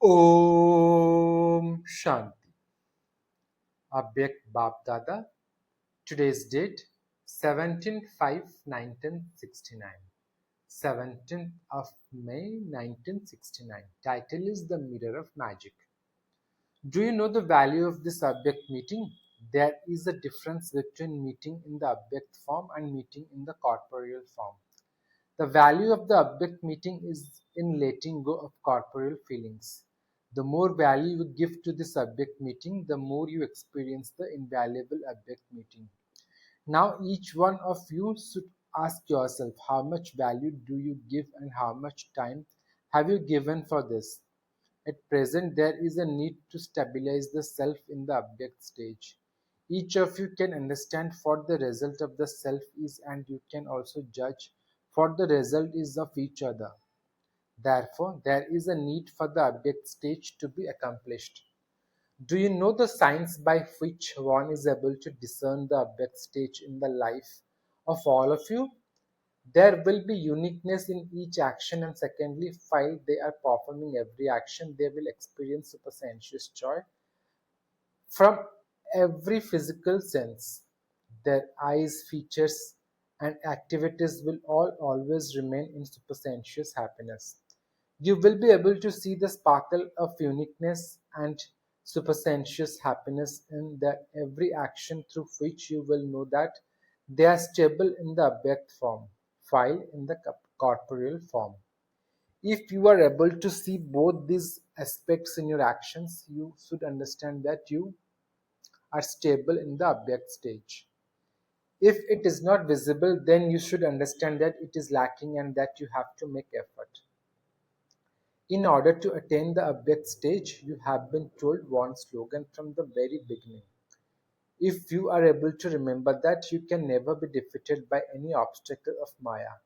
Om Shanti. Avyakt BaapDada. Today's date 17/5/1969. 17th of May 1969. Title is The Mirror of Magic. Do you know the value of this Avyakt meeting? There is a difference between meeting in the Avyakt form and meeting in the corporeal form. The value of the Avyakt meeting is in letting go of corporeal feelings. The more value you give to this Avyakt meeting, the more you experience the invaluable Avyakt meeting. Now, each one of you should ask yourself how much value do you give and how much time have you given for this. At present, there is a need to stabilize the self in the Avyakt stage. Each of you can understand what the result of the self is, and you can also judge what the result is of each other. Therefore, there is a need for the Avyakt stage to be accomplished. Do you know the science by which one is able to discern the Avyakt stage in the life of all of you? There will be uniqueness in each action, and secondly, while they are performing every action, they will experience supersensuous joy from every physical sense. Their eyes, features, and activities will all always remain in supersensuous happiness. You will be able to see the sparkle of uniqueness and supersensuous happiness in their every action, through which you will know that they are stable in the Avyakt form, while in the corporeal form. If you are able to see both these aspects in your actions, you should understand that you are stable in the Avyakt stage. If it is not visible, then you should understand that it is lacking and that you have to make effort. In order to attain the Avyakt stage, you have been told one slogan from the very beginning. If you are able to remember that, you can never be defeated by any obstacle of Maya.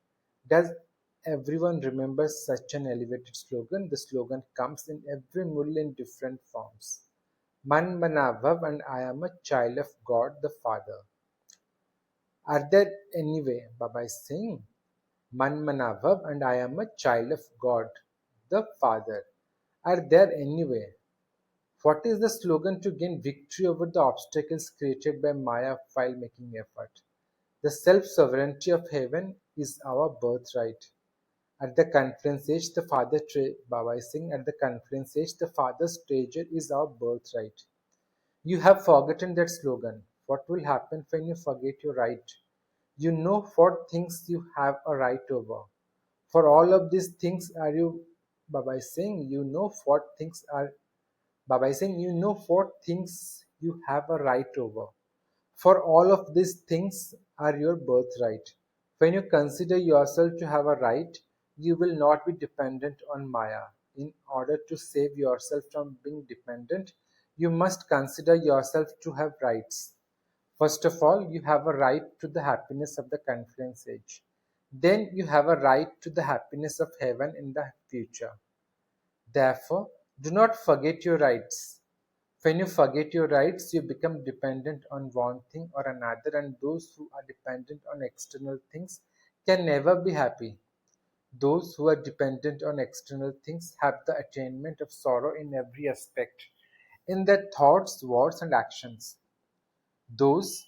Does everyone remember such an elevated slogan? The slogan comes in every Murli in different forms. Man Manavav, and I am a child of God the Father. Are there any way? Baba is saying, Man Manavav, and I am a child of God the Father. Are there any way? What is the slogan to gain victory over the obstacles created by Maya while making effort? The self-sovereignty of heaven is our birthright. At the conference age, Baba is saying, at the conference age, the Father's treasure is our birthright. You have forgotten that slogan. What will happen when you forget your right? You know what things you have a right over. For all of these things are you, Baba is saying, you know what things are Baba is saying, you know what things you have a right over. For all of these things are your birthright. When you consider yourself to have a right, you will not be dependent on Maya. In order to save yourself from being dependent, you must consider yourself to have rights. First of all, you have a right to the happiness of the conference age. Then you have a right to the happiness of heaven in the future. Therefore, do not forget your rights. When you forget your rights, you become dependent on one thing or another, and those who are dependent on external things can never be happy. Those who are dependent on external things have the attainment of sorrow in every aspect, in their thoughts, words, and actions. Those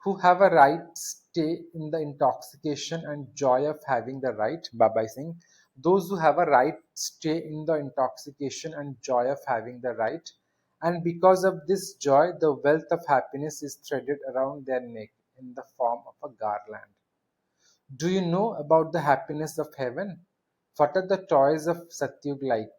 who have a right stay in the intoxication and joy of having the right. Baba is saying, those who have a right stay in the intoxication and joy of having the right, and because of this joy, the wealth of happiness is threaded around their neck in the form of a garland. Do you know about the happiness of heaven? What are the toys of Satyug like?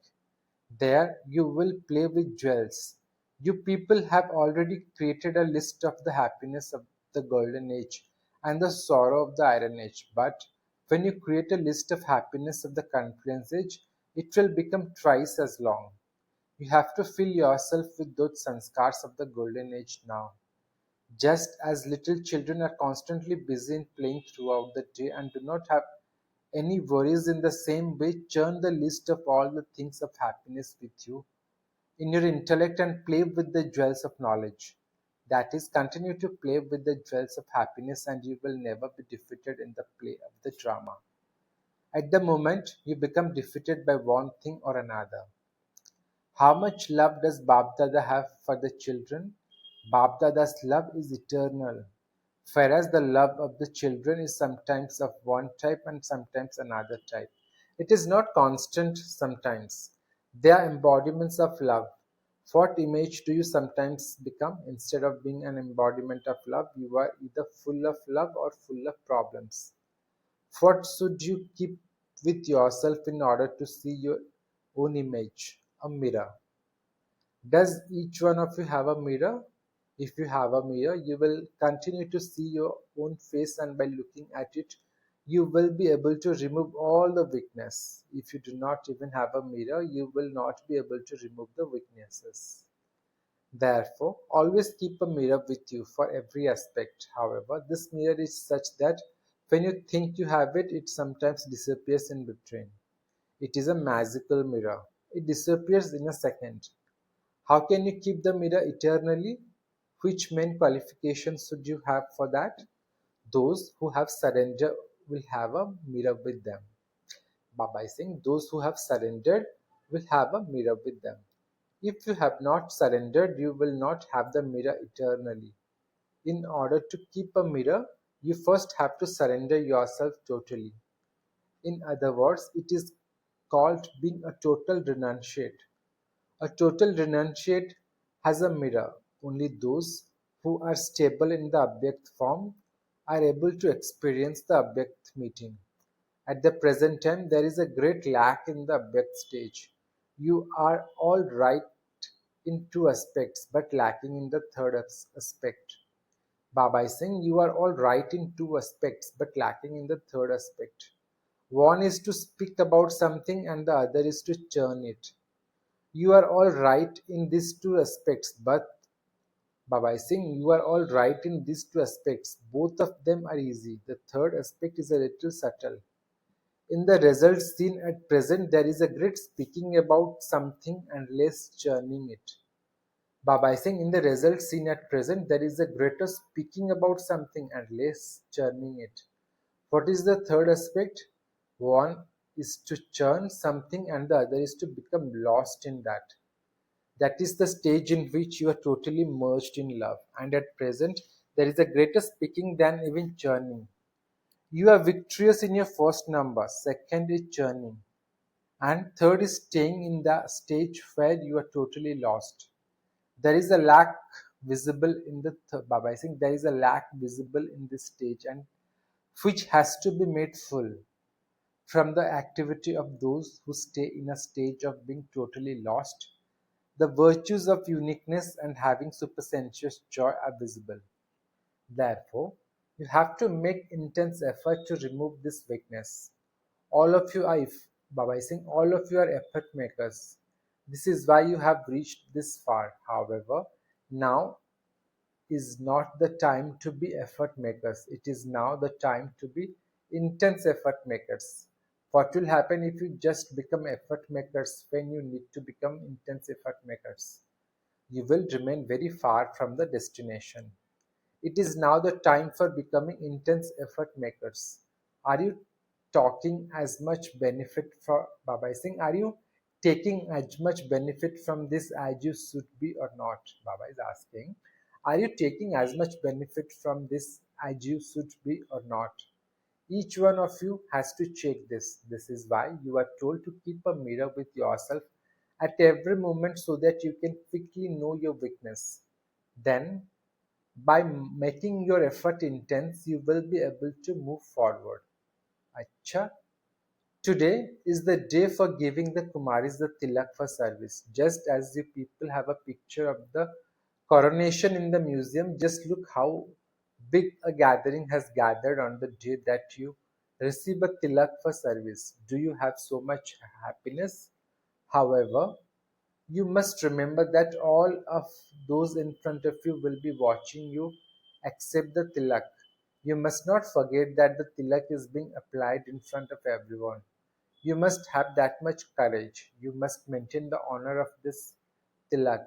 There you will play with jewels. You people have already created a list of the happiness of the golden age and the sorrow of the iron age. But when you create a list of happiness of the confluence age, it will become twice as long. You have to fill yourself with those sanskars of the golden age now. Just as little children are constantly busy in playing throughout the day and do not have any worries, in the same way, churn the list of all the things of happiness with you in your intellect and play with the jewels of knowledge. That is, continue to play with the jewels of happiness, and you will never be defeated in the play of the drama. At the moment, you become defeated by one thing or another. How much love does BaapDada have for the children? BaapDada's love is eternal, whereas the love of the children is sometimes of one type and sometimes another type. It is not constant sometimes. They are embodiments of love. What image do you sometimes become? Instead of being an embodiment of love, you are either full of love or full of problems. What should you keep with yourself in order to see your own image? A mirror. Does each one of you have a mirror? If you have a mirror, you will continue to see your own face, and by looking at it, you will be able to remove all the weakness. If you do not even have a mirror, you will not be able to remove the weaknesses. Therefore, always keep a mirror with you for every aspect. However, this mirror is such that when you think you have it, it sometimes disappears in between. It is a magical mirror. It disappears in a second. How can you keep the mirror eternally? Which main qualifications should you have for that? Those who have surrendered will have a mirror with them. Baba is saying those who have surrendered will have a mirror with them. If you have not surrendered, you will not have the mirror eternally. In order to keep a mirror, you first have to surrender yourself totally. In other words, it is called being a total renunciate. A total renunciate has a mirror. Only those who are stable in the Avyakt form are able to experience the Avyakt meeting. At the present time, there is a great lack in the Avyakt stage. You are all right in two aspects, but lacking in the third aspect. Baba is saying you are all right in two aspects, but lacking in the third aspect. One is to speak about something, and the other is to churn it. You are all right in these two aspects, but Baba is saying you are all right in these two aspects. Both of them are easy. The third aspect is a little subtle. In the results seen at present, there is a great speaking about something and less churning it. Baba is saying in the results seen at present, there is a greater speaking about something and less churning it. What is the third aspect? One is to churn something and the other is to become lost in that. That is the stage in which you are totally merged in love. And at present, there is a greater speaking than even churning. You are victorious in your first number, second is churning, and third is staying in the stage where you are totally lost. There is a lack visible in the Baba. I think there is a lack visible in this stage, and which has to be made full from the activity of those who stay in a stage of being totally lost. The virtues of uniqueness and having supersensuous joy are visible. Therefore, you have to make intense effort to remove this weakness. All of you are, if Baba is saying, all of you are effort makers. This is why you have reached this far. However, now is not the time to be effort makers. It is now the time to be intense effort makers. What will happen if you just become effort makers when you need to become intense effort makers? You will remain very far from the destination. It is now the time for becoming intense effort makers. Are you talking as much benefit for Baba is saying, are you taking as much benefit from this as you should be or not? Baba is asking, are you taking as much benefit from this as you should be or not? Each one of you has to check this. This is why you are told to keep a mirror with yourself at every moment so that you can quickly know your weakness. Then by making your effort intense, you will be able to move forward. Acha. Today is the day for giving the Kumaris the tilak for service. Just as you people have a picture of the coronation in the museum, just look how big a gathering has gathered on the day that you receive a tilak for service. Do you have so much happiness? However, you must remember that all of those in front of you will be watching you accept the tilak. You must not forget that the tilak is being applied in front of everyone. You must have that much courage. You must maintain the honor of this tilak.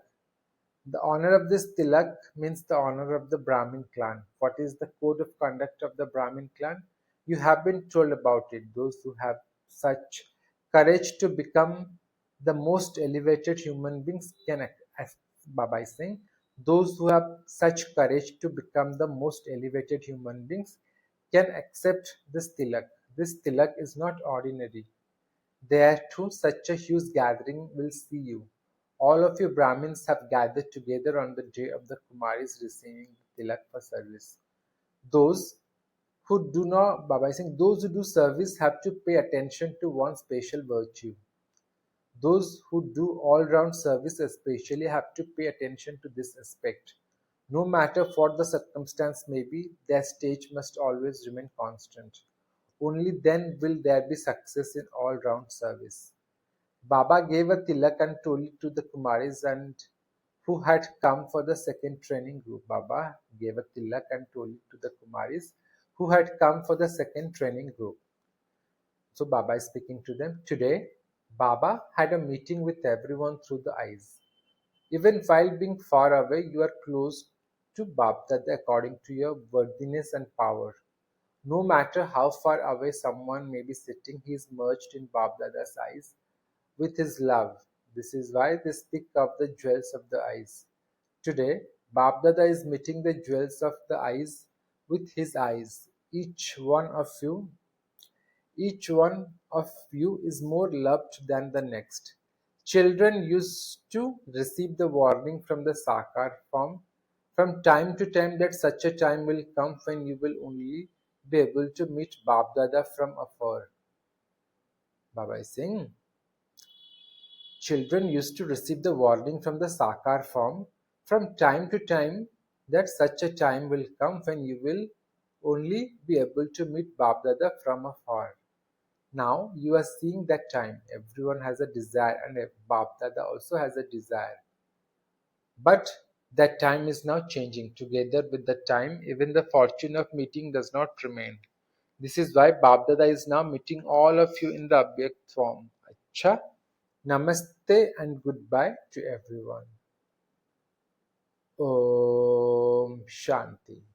The honor of this tilak means the honor of the Brahmin clan. What is the code of conduct of the Brahmin clan? You have been told about it. Those who have such courage to become the most elevated human beings can, as Baba is saying, those who have such courage to become the most elevated human beings can accept this tilak. This tilak is not ordinary. There too such a huge gathering will see you. All of you Brahmins have gathered together on the day of the Kumaris receiving the tilak for service. Those who do not, Baba is saying, those who do service have to pay attention to one special virtue. Those who do all-round service especially have to pay attention to this aspect. No matter what the circumstance may be, their stage must always remain constant. Only then will there be success in all-round service. Baba gave a tilak and told it to the Kumaris and who had come for the second training group. Baba gave a tilak and told it to the Kumaris who had come for the second training group. So Baba is speaking to them. Today, Baba had a meeting with everyone through the eyes. Even while being far away, you are close to BaapDada according to your worthiness and power. No matter how far away someone may be sitting, he is merged in BaapDada's eyes with his love. This is why they speak of the jewels of the eyes. Today, BaapDada is meeting the jewels of the eyes with his eyes. Each one of you is more loved than the next. Children used to receive the warning from the Sakar form from time to time that such a time will come when you will only be able to meet BaapDada from afar. Baba is saying, children used to receive the warning from the Sakar form from time to time that such a time will come when you will only be able to meet BaapDada from afar. Now you are seeing that time. Everyone has a desire, and BaapDada also has a desire. But that time is now changing. Together with the time, even the fortune of meeting does not remain. This is why BaapDada is now meeting all of you in the Avyakt form. Acha, Namaste and goodbye to everyone. Om Shanti.